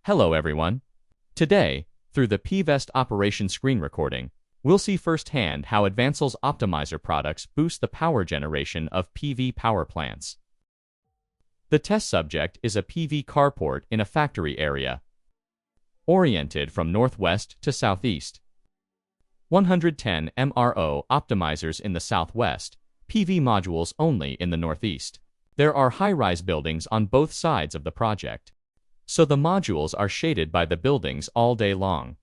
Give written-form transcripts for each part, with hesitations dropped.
Hello everyone. Today, through the PVsyst operation screen recording, we'll see firsthand how AdvanSol's optimizer products boost the power generation of PV power plants. The test subject is a PV carport in a factory area, oriented from northwest to southeast. 110 MRO optimizers in the southwest, PV modules only in the northeast. There are high-rise buildings on both sides of the project, so the modules are shaded by the buildings all day long.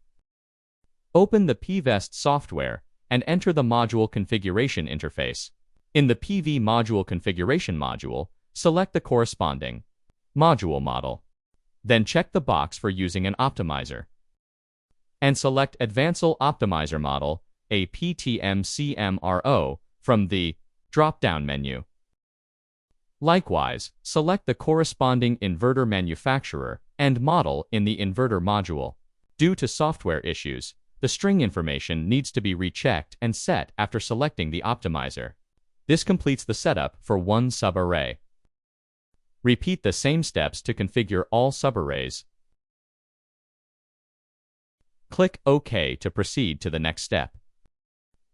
Open the PVsyst software and enter the module configuration interface. In the PV module configuration module, select the corresponding module model. Then check the box for using an optimizer, and select AdvanSol Optimizer Model, a PVsyst from the drop-down menu. Likewise, select the corresponding inverter manufacturer and model in the inverter module. Due to software issues, the string information needs to be rechecked and set after selecting the optimizer. This completes the setup for one subarray. Repeat the same steps to configure all subarrays. Click OK to proceed to the next step.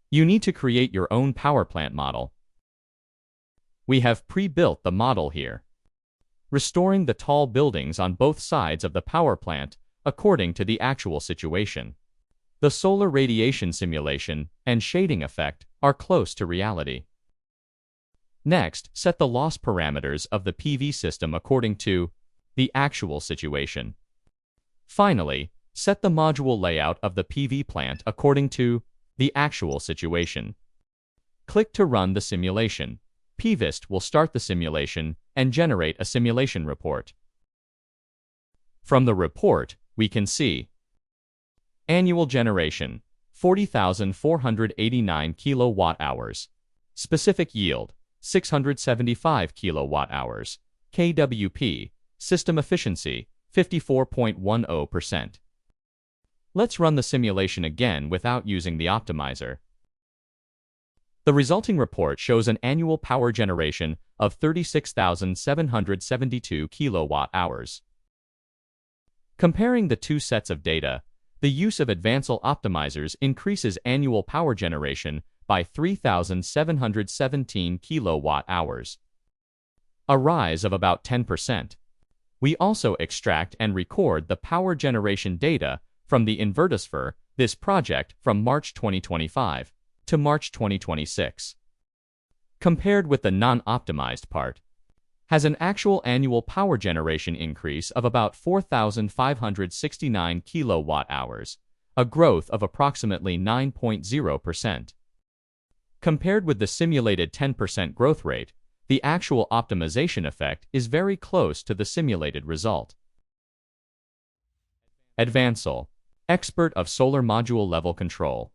You need to create your own power plant model. We have pre-built the model here, restoring the tall buildings on both sides of the power plant according to the actual situation. The solar radiation simulation and shading effect are close to reality. Next, set the loss parameters of the PV system according to the actual situation. Finally, set the module layout of the PV plant according to the actual situation. Click to run the simulation. PVsyst will start the simulation and generate a simulation report. From the report, we can see annual generation, 40,489 kilowatt-hours. Specific yield, 675 kilowatt-hours. kWp, system efficiency, 54.10%. Let's run the simulation again without using the optimizer. The resulting report shows an annual power generation of 36,772 kilowatt-hours. Comparing the two sets of data, the use of AdvanSol optimizers increases annual power generation by 3,717 kilowatt-hours, a rise of about 10%. We also extract and record the power generation data from the inverter this project from March 2025 to March 2026. Compared with the non-optimized part, has an actual annual power generation increase of about 4,569 kilowatt-hours, a growth of approximately 9.0%. Compared with the simulated 10% growth rate, the actual optimization effect is very close to the simulated result. AdvanSol, expert of solar module level control.